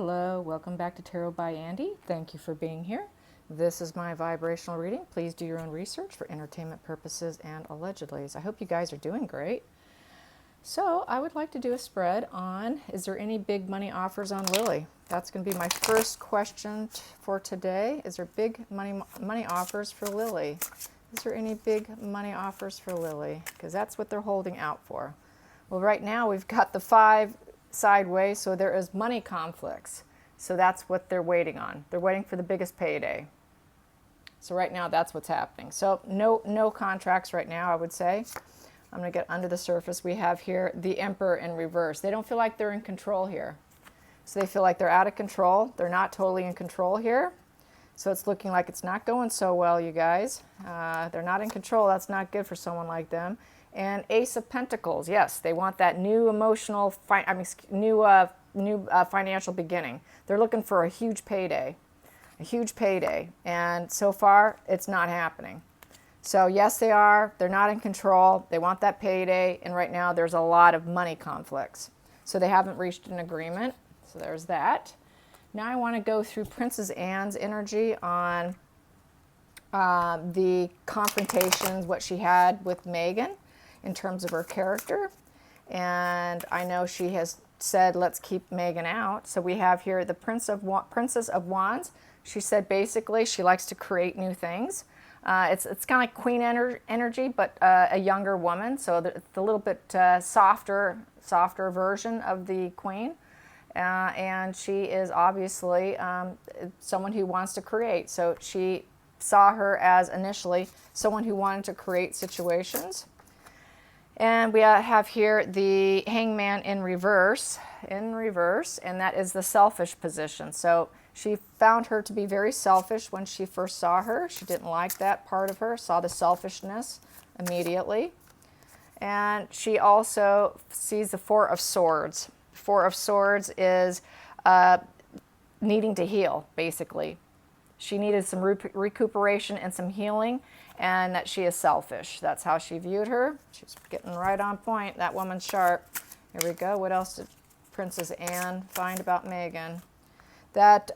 Hello, welcome back to Tarot by Andy. Thank you for being here. This is my vibrational reading. Please do your own research for entertainment purposes and allegedly. I hope you guys are doing great. So I would like to do a spread on, is there any big money offers on Lily? That's going to be my first question for today. Is there big money offers for Lily? Is there any big money offers for Lily? Because that's what they're holding out for. Well, right now we've got the 5 sideways, so there is money conflicts. So that's what they're waiting on. They're waiting for the biggest payday. So right now that's what's happening. So no contracts right now, I would say. I'm going to get under the surface. We have here the Emperor in reverse. They don't feel like they're in control here. So they feel like they're out of control. They're not totally in control here. So it's looking like it's not going so well, you guys. They're not in control. That's not good for someone like them. And Ace of Pentacles, yes, they want that new emotional, financial beginning. They're looking for a huge payday, and so far it's not happening. So yes, they are. They're not in control. They want that payday, and right now there's a lot of money conflicts. So they haven't reached an agreement. So there's that. Now I want to go through Princess Anne's energy on the confrontations, what she had with Meghan, in terms of her character. And I know she has said, let's keep Meghan out. So we have here the Princess of Wands. She said basically she likes to create new things. It's kind of like Queen energy, but a younger woman. So it's a little bit softer version of the Queen. And she is obviously someone who wants to create. So she saw her as initially someone who wanted to create situations. And we have here the Hangman in reverse, and that is the selfish position. So she found her to be very selfish when she first saw her. She didn't like that part of her, saw the selfishness immediately. And she also sees the Four of Swords. Four of Swords is needing to heal, basically. She needed some recuperation and some healing, and that she is selfish. That's how she viewed her. She's getting right on point. That woman's sharp. Here we go. What else did Princess Anne find about Meghan? That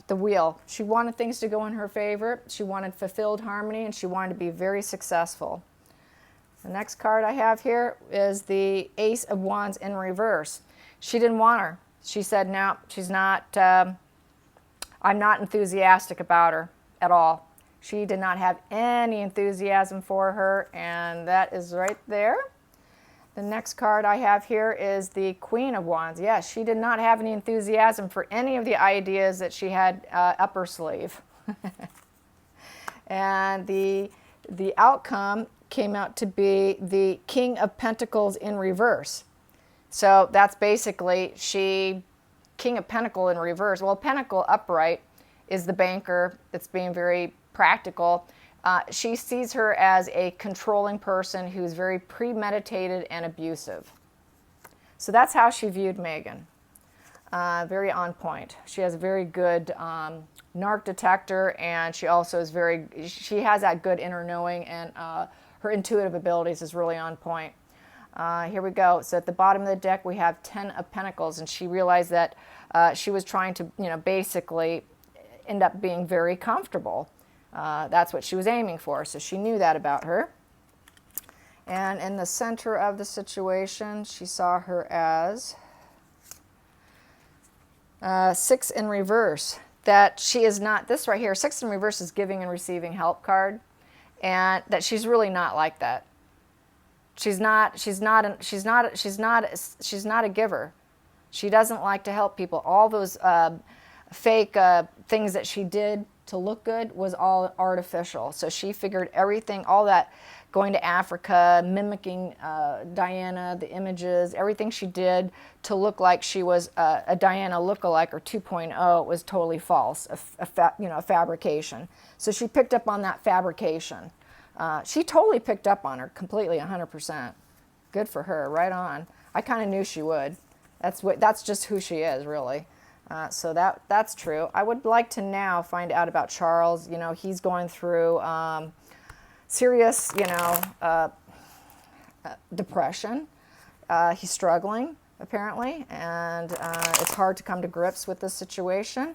the wheel. She wanted things to go in her favor. She wanted fulfilled harmony, and she wanted to be very successful. The next card I have here is the Ace of Wands in reverse. She didn't want her. She said, no, she's not... I'm not enthusiastic about her at all. She did not have any enthusiasm for her, and that is right there. The next card I have here is the Queen of Wands. Yes, she did not have any enthusiasm for any of the ideas that she had up her sleeve. And the outcome came out to be the King of Pentacles in reverse. So that's basically King of Pentacle in reverse. Well, Pentacle upright is the banker that's being very practical. She sees her as a controlling person who's very premeditated and abusive. So that's how she viewed Meghan. Very on point. She has a very good narc detector, and she also is she has that good inner knowing, and her intuitive abilities is really on point. Here we go. So at the bottom of the deck, we have 10 of Pentacles, and she realized that she was trying to, basically end up being very comfortable. That's what she was aiming for, so she knew that about her. And in the center of the situation, she saw her as 6 in reverse. That she is not, this right here, 6 in reverse is giving and receiving help card, and that she's really not like that. She's not a giver. She doesn't like to help people. All those fake things that she did to look good was all artificial. So she figured everything, all that going to Africa, mimicking Diana, the images, everything she did to look like she was a Diana lookalike or 2.0 was totally false, a fabrication. So she picked up on that fabrication. She totally picked up on her completely, 100%. Good for her, right on. I kind of knew she would. That's just who she is, really. So that's true. I would like to now find out about Charles. He's going through serious, depression. He's struggling. apparently, and it's hard to come to grips with this situation.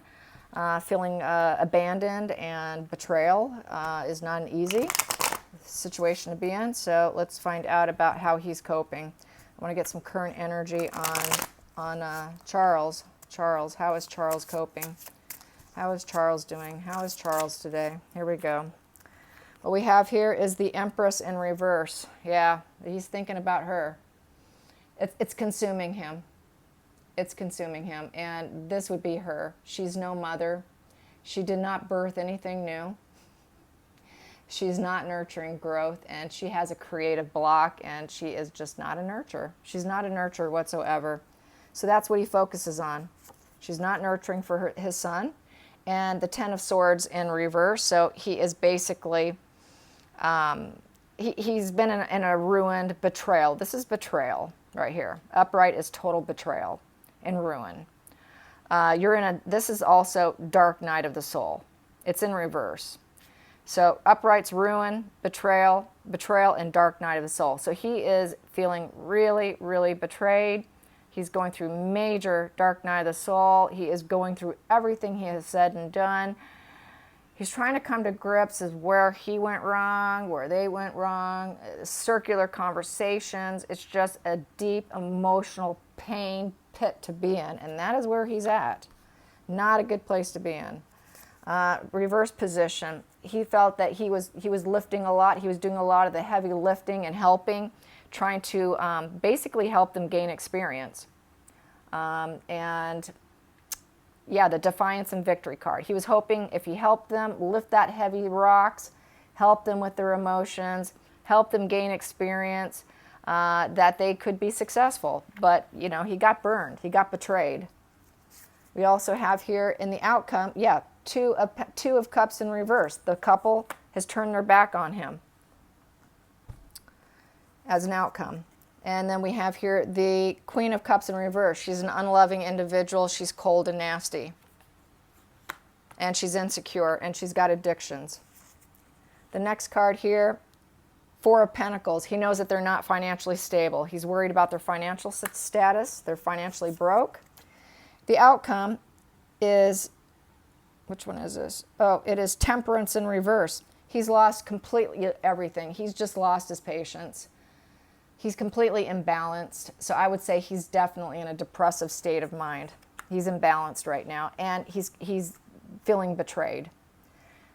Feeling abandoned and betrayal is not an easy situation to be in. So let's find out about how he's coping. I want to get some current energy on Charles. Charles, how is Charles coping? How is Charles doing? How is Charles today? Here we go. What we have here is the Empress in reverse. Yeah, he's thinking about her. It's consuming him. It's consuming him, and this would be her. She's no mother. She did not birth anything new. She's not nurturing growth, and she has a creative block, and she is just not a nurturer. She's not a nurturer whatsoever. So that's what he focuses on. She's not nurturing for his son, and the Ten of Swords in reverse. So he is basically, he's been in a ruined betrayal. This is betrayal right here. Upright is total betrayal and ruin. This is also dark night of the soul. It's in reverse. So upright's ruin, betrayal, and dark night of the soul. So he is feeling really, really betrayed. He's going through major dark night of the soul. He is going through everything he has said and done. He's trying to come to grips with where he went wrong, where they went wrong, circular conversations. It's just a deep emotional pain pit to be in, and that is where he's at. Not a good place to be in. Reverse position. He felt that he was lifting a lot. He was doing a lot of the heavy lifting and helping, trying to basically help them gain experience. And yeah, the Defiance and Victory card. He was hoping if he helped them lift that heavy rocks, help them with their emotions, help them gain experience, that they could be successful. But, you know, he got burned. He got betrayed. We also have here in the outcome, yeah, two of Cups in reverse. The couple has turned their back on him as an outcome. And then we have here the Queen of Cups in reverse. She's an unloving individual. She's cold and nasty. And she's insecure, and she's got addictions. The next card here, Four of Pentacles. He knows that they're not financially stable. He's worried about their financial status. They're financially broke. The outcome is, which one is this? Oh, it is Temperance in reverse. He's lost completely everything. He's just lost his patience. He's completely imbalanced. So I would say he's definitely in a depressive state of mind. He's imbalanced right now, and he's feeling betrayed.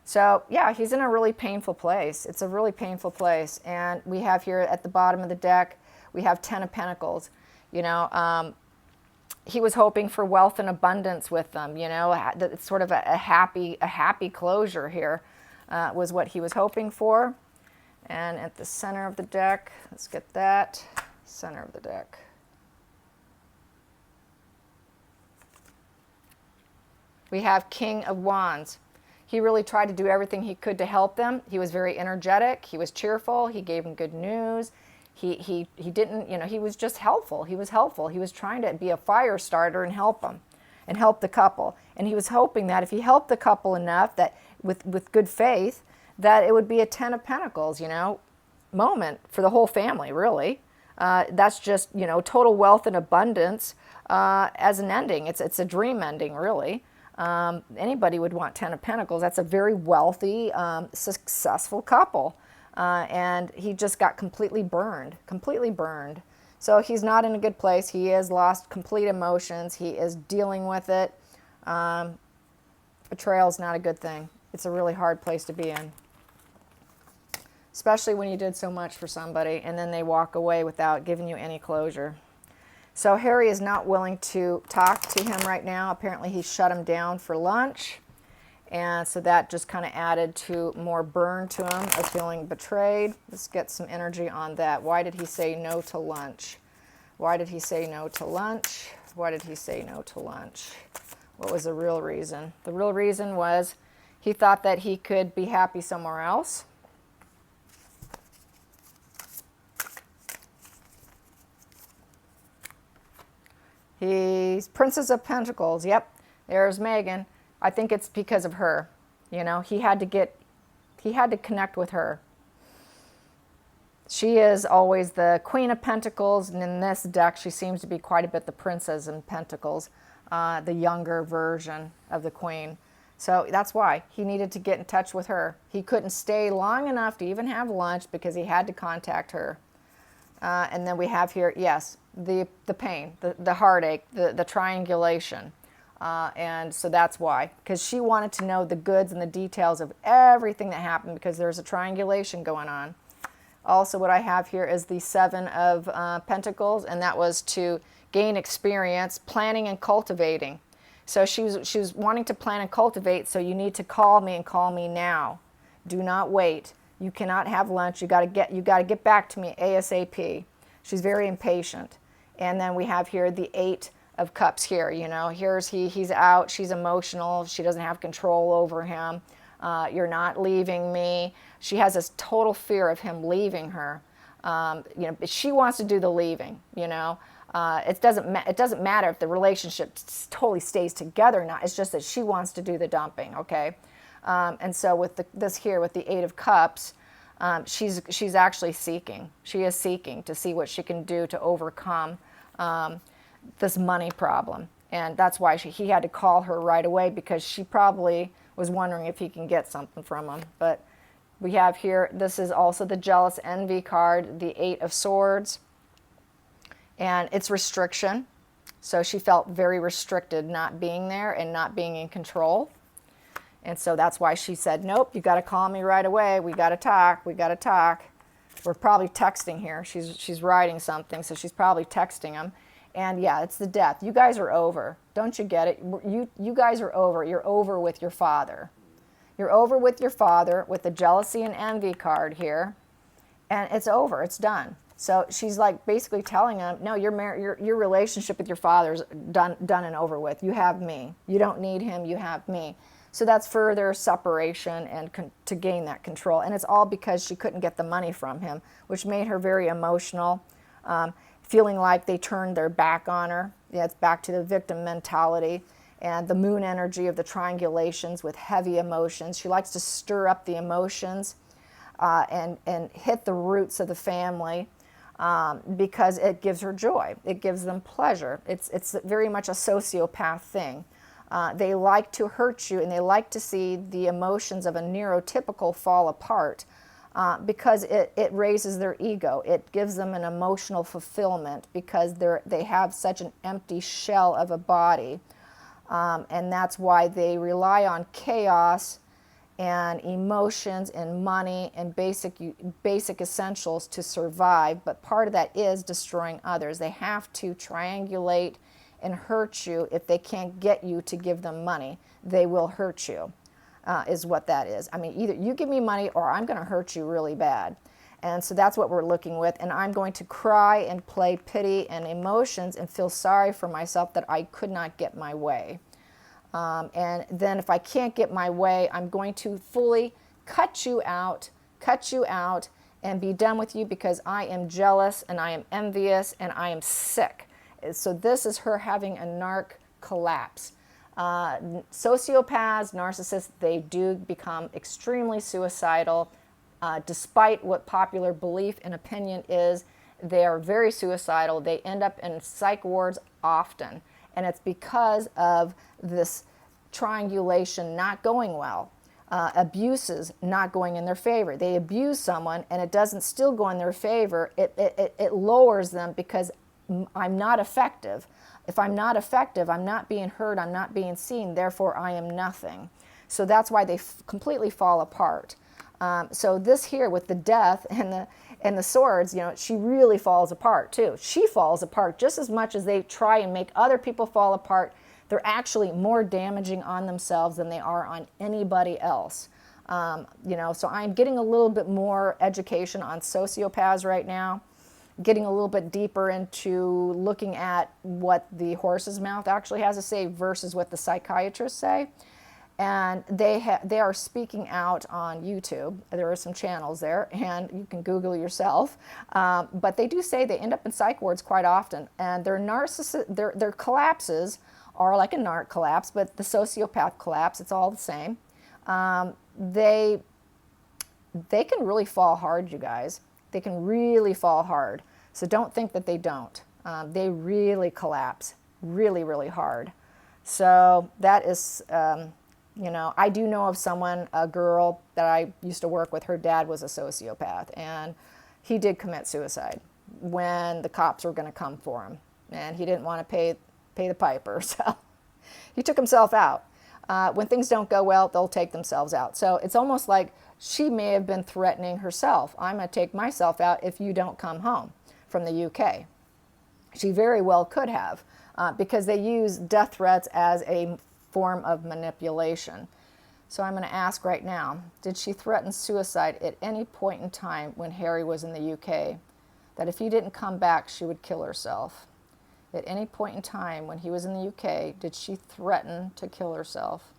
So yeah, he's in a really painful place. It's a really painful place. And we have here at the bottom of the deck, we have Ten of Pentacles. You know, he was hoping for wealth and abundance with them. You know, it's sort of a happy closure here was what he was hoping for. And at the center of the deck, let's get that, center of the deck. We have King of Wands. He really tried to do everything he could to help them. He was very energetic. He was cheerful. He gave them good news. He didn't, you know, he was just helpful. He was helpful. He was trying to be a fire starter and help them and help the couple. And he was hoping that if he helped the couple enough, that with good faith, that it would be a Ten of Pentacles, you know, moment for the whole family, really. That's just, you know, total wealth and abundance as an ending. It's a dream ending, really. Anybody would want Ten of Pentacles. That's a very wealthy, successful couple. And he just got completely burned. So he's not in a good place. He has lost complete emotions. He is dealing with it. Betrayal is not a good thing. It's a really hard place to be in. Especially when you did so much for somebody and then they walk away without giving you any closure. So Harry is not willing to talk to him right now. Apparently he shut him down for lunch. And so that just kind of added to more burn to him of feeling betrayed. Let's get some energy on that. Why did he say no to lunch? Why did he say no to lunch? Why did he say no to lunch? What was the real reason? The real reason was he thought that he could be happy somewhere else. He's Princess of Pentacles. Yep, there's Meghan. I think it's because of her. You know, he had to connect with her. She is always the Queen of Pentacles, and in this deck, she seems to be quite a bit the Princess in Pentacles, the younger version of the Queen. So that's why he needed to get in touch with her. He couldn't stay long enough to even have lunch because he had to contact her. And then we have here, yes, the pain, the heartache, the triangulation. And so that's why, because she wanted to know the goods and the details of everything that happened because there's a triangulation going on. Also, what I have here is the Seven of Pentacles, and that was to gain experience, planning and cultivating. So she was wanting to plan and cultivate, so you need to call me and call me now. Do not wait. You cannot have lunch. You got to get back to me ASAP. She's very impatient. And then we have here the Eight of Cups here. You know, he's out. She's emotional. She doesn't have control over him. You're not leaving me. She has this total fear of him leaving her. You know, she wants to do the leaving. You know, it doesn't matter if the relationship totally stays together or not. It's just that she wants to do the dumping. Okay, and so with this here with the Eight of Cups, she's actually seeking. She is seeking to see what she can do to overcome this money problem, and that's why he had to call her right away, because she probably was wondering if he can get something from him. But we have here, this is also the Jealous Envy card, the Eight of Swords, and it's restriction. So she felt very restricted not being there and not being in control. And so that's why she said, nope, you got to call me right away. We got to talk. We got to talk. We're probably texting here. She's writing something, so she's probably texting him. And yeah, it's the Death. You guys are over. Don't you get it? You guys are over. You're over with your father. You're over with your father with the Jealousy and Envy card here. And it's over. It's done. So she's like basically telling him, no, your relationship with your father's done and over with. You have me. You don't need him. You have me. So that's further separation and to gain that control. And it's all because she couldn't get the money from him, which made her very emotional, feeling like they turned their back on her. Yeah, it's back to the victim mentality and the moon energy of the triangulations with heavy emotions. She likes to stir up the emotions and hit the roots of the family because it gives her joy. It gives them pleasure. It's very much a sociopath thing. They like to hurt you, and they like to see the emotions of a neurotypical fall apart because it raises their ego. It gives them an emotional fulfillment because they have such an empty shell of a body. And that's why they rely on chaos and emotions and money and basic essentials to survive. But part of that is destroying others. They have to triangulate and hurt you. If they can't get you to give them money, they will hurt you, is what that is. I mean, either you give me money or I'm going to hurt you really bad. And so that's what we're looking with. And I'm going to cry and play pity and emotions and feel sorry for myself that I could not get my way. And then if I can't get my way, I'm going to fully cut you out, and be done with you because I am jealous and I am envious and I am sick. So this is her having a narc collapse. Sociopaths, narcissists, they do become extremely suicidal. Despite what popular belief and opinion is, they are very suicidal. They end up in psych wards often. And it's because of this triangulation not going well. Abuses not going in their favor. They abuse someone and it doesn't still go in their favor. It lowers them because I'm not effective. If I'm not effective, I'm not being heard, I'm not being seen, therefore I am nothing. So that's why they completely fall apart. So this here with the Death and the Swords, you know, she really falls apart too. She falls apart just as much as they try and make other people fall apart. They're actually more damaging on themselves than they are on anybody else. You know, so I'm getting a little bit more education on sociopaths right now, getting a little bit deeper into looking at what the horse's mouth actually has to say versus what the psychiatrists say. And they are speaking out on YouTube. There are some channels there, and you can Google yourself. But they do say they end up in psych wards quite often, and their collapses are like a narc collapse, but the sociopath collapse, it's all the same. They can really fall hard, you guys. They can really fall hard. So don't think that they don't. They really collapse really, really hard. So that is, you know, I do know of someone, a girl that I used to work with, her dad was a sociopath, and he did commit suicide when the cops were going to come for him, and he didn't want to pay the piper, so he took himself out. When things don't go well, they'll take themselves out. So it's almost like she may have been threatening herself. I'm going to take myself out if you don't come home from the UK. She very well could have, because they use death threats as a form of manipulation. So I'm going to ask right now, did she threaten suicide at any point in time when Harry was in the UK? That if he didn't come back, she would kill herself. At any point in time when he was in the UK, did she threaten to kill herself?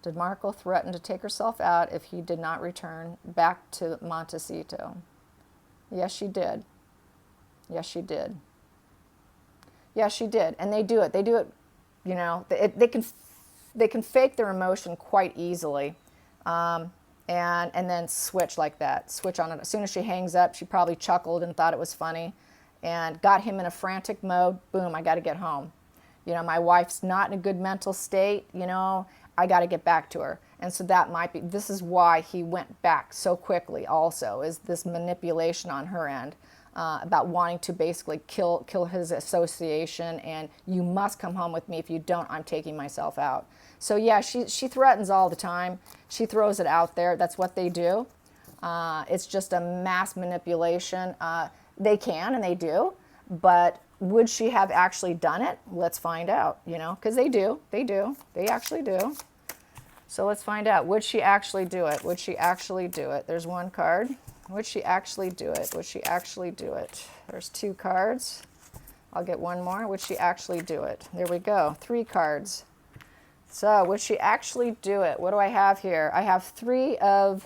Did Markle threaten to take herself out if he did not return back to Montecito? Yes, she did. Yes, she did. Yes, she did. And they do it. They do it, you know, they can fake their emotion quite easily, and then switch like that. Switch on it. As soon as she hangs up, she probably chuckled and thought it was funny and got him in a frantic mode. Boom, I got to get home. You know, my wife's not in a good mental state. You know, I got to get back to her. And so that might be, this is why he went back so quickly also, is this manipulation on her end. About wanting to basically kill his association, and you must come home with me. If you don't, I'm taking myself out. So yeah, she threatens all the time. She throws it out there. That's what they do. It's just a mass manipulation. They can and they do, but would she have actually done it? Let's find out, you know, because they do. They actually do. So let's find out. Would she actually do it? Would she actually do it? There's one card. Would she actually do it? Would she actually do it? There's two cards. I'll get one more. Would she actually do it? There we go. 3 cards. So would she actually do it? What do I have here? I have three of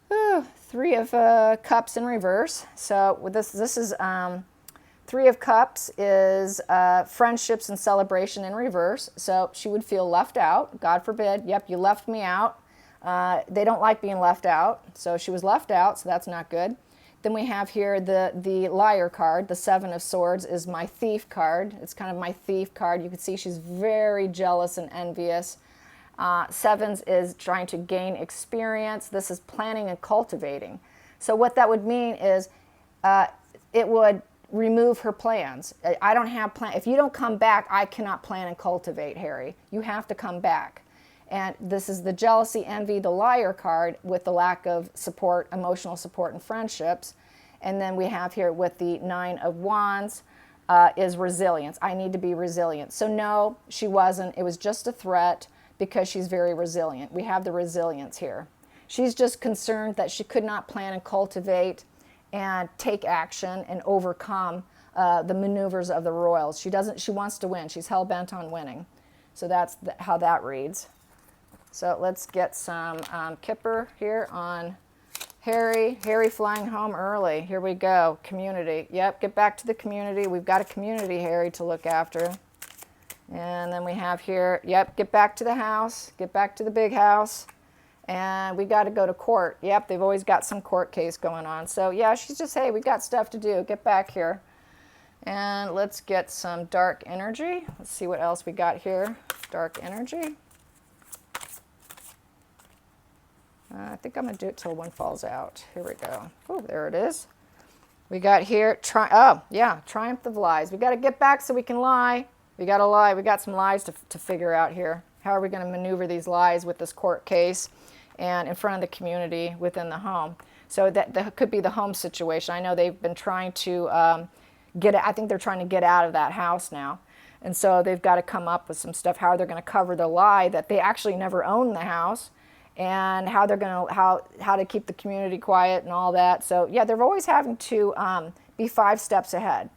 cups in reverse. So with this is 3 of cups is friendships and celebration in reverse. So she would feel left out. God forbid. Yep, you left me out. They don't like being left out, so she was left out, so that's not good. Then we have here the liar card. The 7 of Swords is my thief card. It's kind of my thief card. You can see she's very jealous and envious. 7s is trying to gain experience. This is planning and cultivating. So what that would mean is it would remove her plans. I don't have plan. If you don't come back, I cannot plan and cultivate, Harry. You have to come back. And this is the jealousy, envy, the liar card with the lack of support, emotional support and friendships. And then we have here with the 9 of Wands is resilience. I need to be resilient. So no, she wasn't. It was just a threat because she's very resilient. We have the resilience here. She's just concerned that she could not plan and cultivate and take action and overcome the maneuvers of the royals. She wants to win. She's hell-bent on winning. So that's how that reads. So let's get some Kipper here on Harry. Harry flying home early. Here we go. Community. Yep, get back to the community. We've got a community, Harry, to look after. And then we have here, yep, get back to the house. Get back to the big house. And we got to go to court. Yep, they've always got some court case going on. So yeah, she's just, hey, we got stuff to do. Get back here. And let's get some dark energy. Let's see what else we got here. Dark energy. I think I'm going to do it till one falls out. Here we go. Oh, there it is. We got here, triumph of lies. We got to get back so we can lie. We got to lie. We got some lies to figure out here. How are we going to maneuver these lies with this court case and in front of the community within the home? So that could be the home situation. I know they've been trying to I think they're trying to get out of that house now. And so they've got to come up with some stuff, how they're going to cover the lie that they actually never owned the house, and how they're going to how to keep the community quiet and all that. So yeah, they're always having to be 5 steps ahead.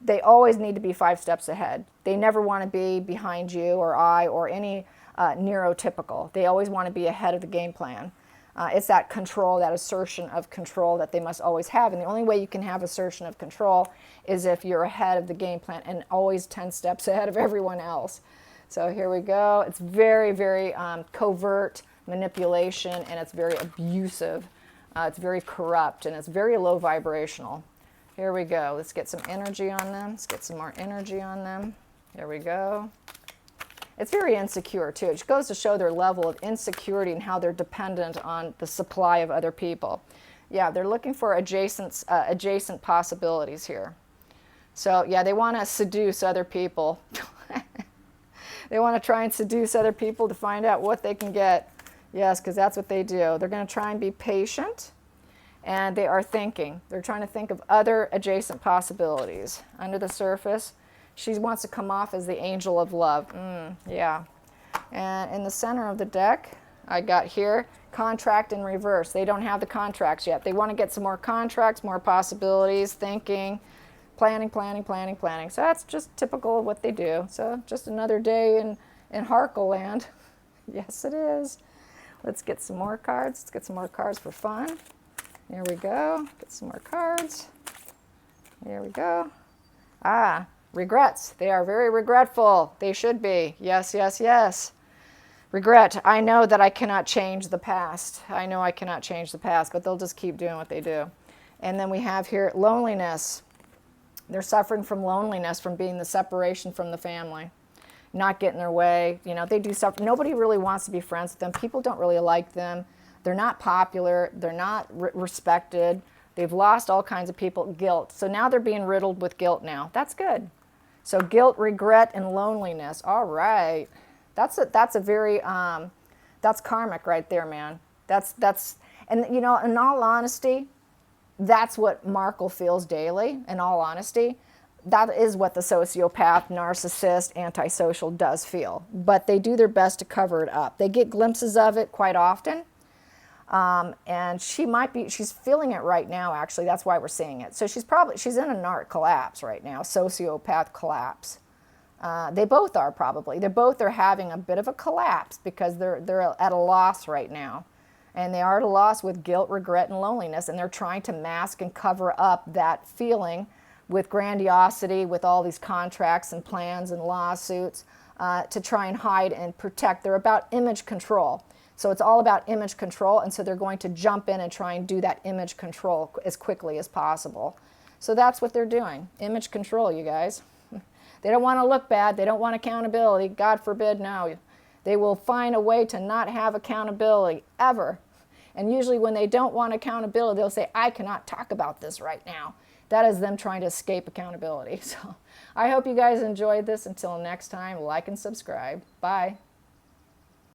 They always need to be 5 steps ahead. They never want to be behind you or I or any neurotypical. They always want to be ahead of the game plan. It's that control, that assertion of control that they must always have. And the only way you can have assertion of control is if you're ahead of the game plan and always 10 steps ahead of everyone else. So here we go. It's very, very covert manipulation, and it's very abusive It's very corrupt and it's very low vibrational. Here we go. Let's get some energy on them. Let's get some more energy on them. Here we go. It's very insecure too. It goes to show their level of insecurity and how they're dependent on the supply of other people. Yeah, they're looking for adjacent possibilities here. So yeah, they want to seduce other people. They want to try and seduce other people to find out what they can get. Yes, because that's what they do. They're going to try and be patient, and they are thinking. They're trying to think of other adjacent possibilities. Under the surface, she wants to come off as the angel of love. Yeah. And in the center of the deck, I got here, contract in reverse. They don't have the contracts yet. They want to get some more contracts, more possibilities, thinking, planning, planning, planning, planning. So that's just typical of what they do. So just another day in Harkle land. Yes, it is. Let's get some more cards. Let's get some more cards for fun. Here we go. Get some more cards. Here we go. Ah, regrets. They are very regretful. They should be. Yes, yes, yes. Regret. I know that I cannot change the past. I know I cannot change the past, but they'll just keep doing what they do. And then we have here loneliness. They're suffering from loneliness, from being the separation from the family, not getting their way. You know, they do suffer. Nobody really wants to be friends with them. People don't really like them. They're not popular. They're not respected. They've lost all kinds of people. Guilt. So now they're being riddled with guilt now. That's good. So guilt, regret, and loneliness. All right. That's a very, that's karmic right there, man. And you know, in all honesty, that's what Markle feels daily, in all honesty. That is what the sociopath, narcissist, antisocial does feel. But they do their best to cover it up. They get glimpses of it quite often. And she's feeling it right now, actually. That's why we're seeing it. So she's in a narc collapse right now, sociopath collapse. They both are probably. They're having a bit of a collapse because they're at a loss right now. And they are at a loss with guilt, regret, and loneliness. And they're trying to mask and cover up that feeling with grandiosity, with all these contracts and plans and lawsuits to try and hide and protect. They're about image control. So it's all about image control. And so they're going to jump in and try and do that image control as quickly as possible. So that's what they're doing. Image control, you guys. They don't want to look bad. They don't want accountability. God forbid, no. They will find a way to not have accountability, ever. And usually when they don't want accountability, they'll say, I cannot talk about this right now. That is them trying to escape accountability. So I hope you guys enjoyed this. Until next time, like and subscribe. Bye.